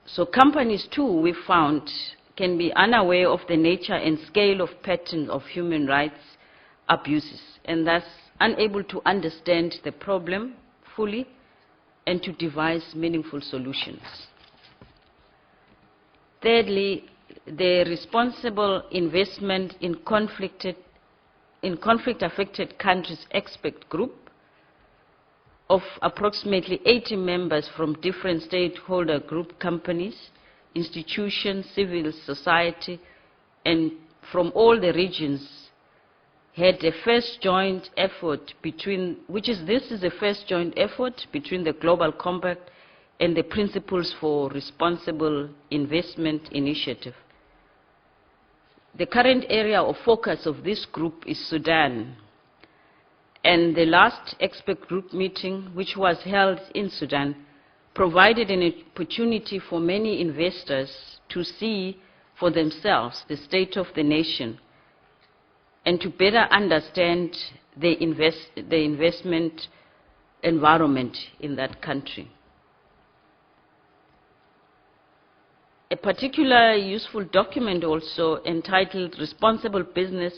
So companies too, we found, can be unaware of the nature and scale of patterns of human rights abuses, and thus unable to understand the problem fully and to devise meaningful solutions. Thirdly, the responsible investment in conflict-affected countries expert group of approximately 80 members from different stakeholder group companies, institutions, civil society, and from all the regions had a first joint effort between, this is a first joint effort between the Global Compact and the Principles for Responsible Investment Initiative. The current area of focus of this group is Sudan. And the last expert group meeting, which was held in Sudan, provided an opportunity for many investors to see for themselves the state of the nation and to better understand the investment environment in that country. A particular useful document also entitled Responsible Business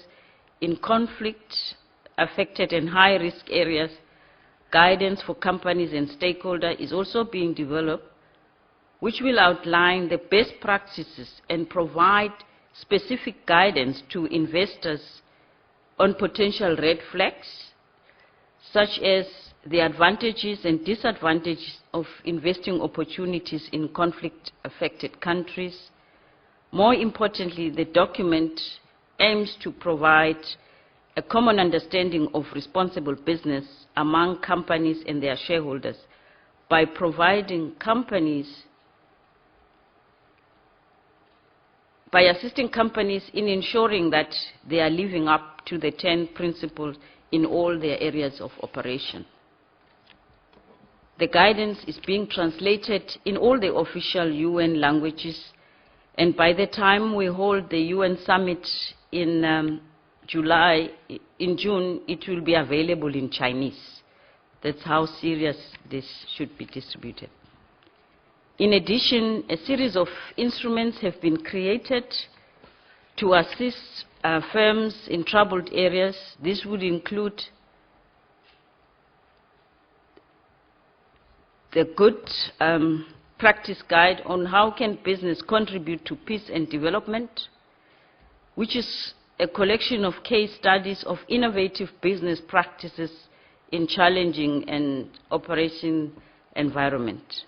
in Conflict-Affected and High-Risk Areas, Guidance for Companies and Stakeholders is also being developed, which will outline the best practices and provide specific guidance to investors on potential red flags, such as the advantages and disadvantages of investing opportunities in conflict-affected countries. More importantly, the document aims to provide a common understanding of responsible business among companies and their shareholders by assisting companies in ensuring that they are living up to the 10 principles in all their areas of operation. The guidance is being translated in all the official UN languages, and by the time we hold the UN summit in June, it will be available in Chinese. That's how serious this should be distributed. In addition, a series of instruments have been created to assist firms in troubled areas. This would include the good practice guide on how can business contribute to peace and development, which is a collection of case studies of innovative business practices in challenging and operating environment.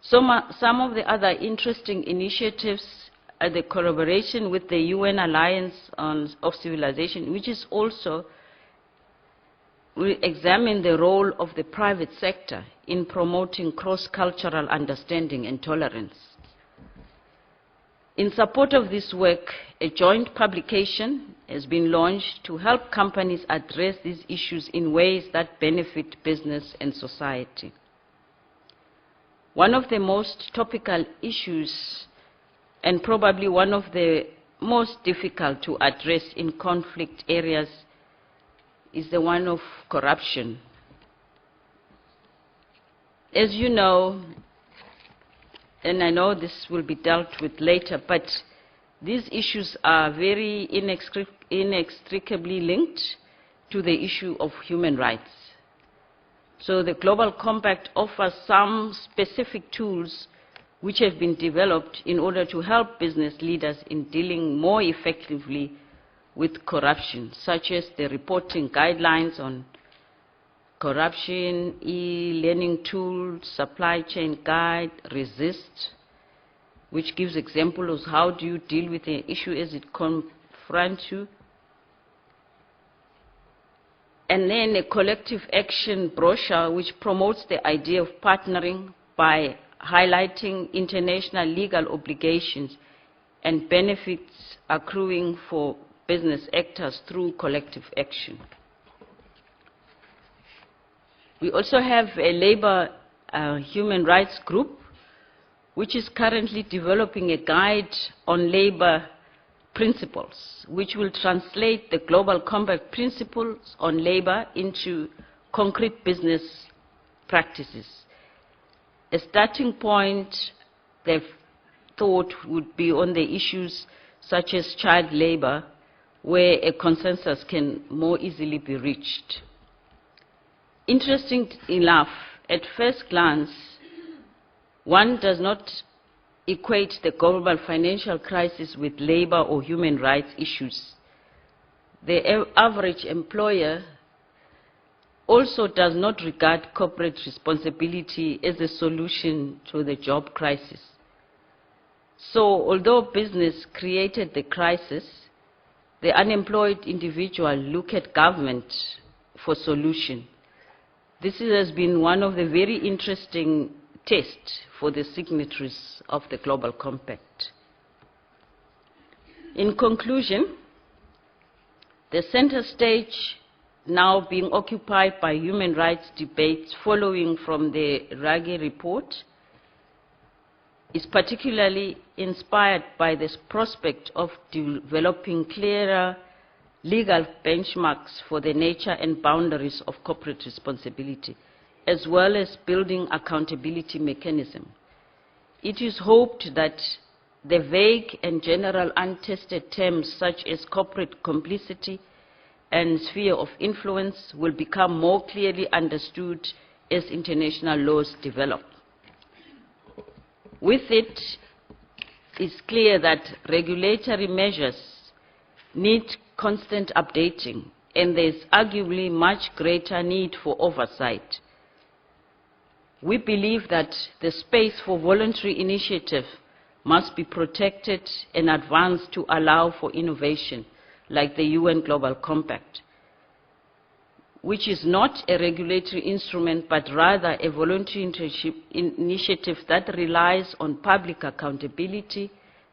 Some of the other interesting initiatives are the collaboration with the UN Alliance of Civilization, which is also will examine the role of the private sector in promoting cross-cultural understanding and tolerance. In support of this work, a joint publication has been launched to help companies address these issues in ways that benefit business and society. One of the most topical issues, and probably one of the most difficult to address in conflict areas, is the one of corruption. As you know, and I know this will be dealt with later, but these issues are very inextricably linked to the issue of human rights. So the Global Compact offers some specific tools which have been developed in order to help business leaders in dealing more effectively with corruption, such as the reporting guidelines on corruption, e-learning tools, supply chain guide, resist, which gives examples of how do you deal with an issue as it confronts you. And then a collective action brochure which promotes the idea of partnering by highlighting international legal obligations and benefits accruing for business actors through collective action. We also have a labor human rights group which is currently developing a guide on labor principles, which will translate the Global Compact principles on labor into concrete business practices. A starting point they've thought would be on the issues such as child labor, where a consensus can more easily be reached. Interesting enough, at first glance, one does not equate the global financial crisis with labor or human rights issues. The average employer also does not regard corporate responsibility as a solution to the job crisis. So, although business created the crisis, the unemployed individual look at government for solution. This has been one of the very interesting tests for the signatories of the Global Compact. In conclusion, the center stage now being occupied by human rights debates following from the Ruggie report is particularly inspired by this prospect of developing clearer legal benchmarks for the nature and boundaries of corporate responsibility, as well as building accountability mechanism. It is hoped that the vague and general untested terms such as corporate complicity and sphere of influence will become more clearly understood as international laws develop. With it, it's clear that regulatory measures need constant updating, and there's arguably much greater need for oversight. We believe that the space for voluntary initiative must be protected and advanced to allow for innovation, like the UN Global Compact, which is not a regulatory instrument, but rather a voluntary initiative that relies on public accountability,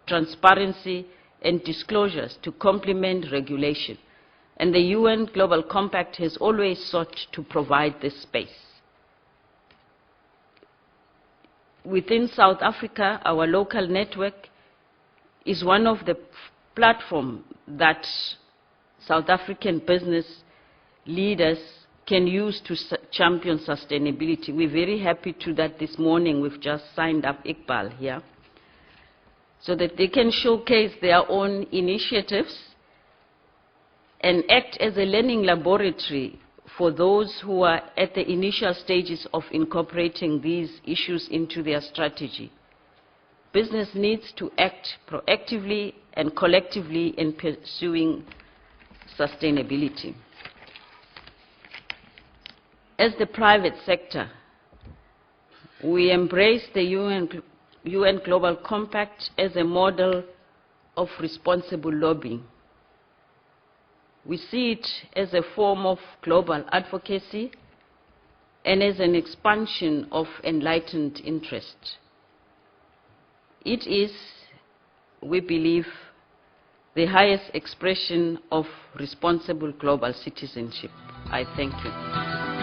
transparency, and disclosures to complement regulation. And the UN Global Compact has always sought to provide this space. Within South Africa, our local network is one of the platforms that South African business leaders can use to champion sustainability. We're very happy to that this morning we've just signed up Iqbal here, so that they can showcase their own initiatives and act as a learning laboratory for those who are at the initial stages of incorporating these issues into their strategy. Business needs to act proactively and collectively in pursuing sustainability. As the private sector, we embrace the UN Global Compact as a model of responsible lobbying. We see it as a form of global advocacy and as an expansion of enlightened interest. It is, we believe, the highest expression of responsible global citizenship. I thank you.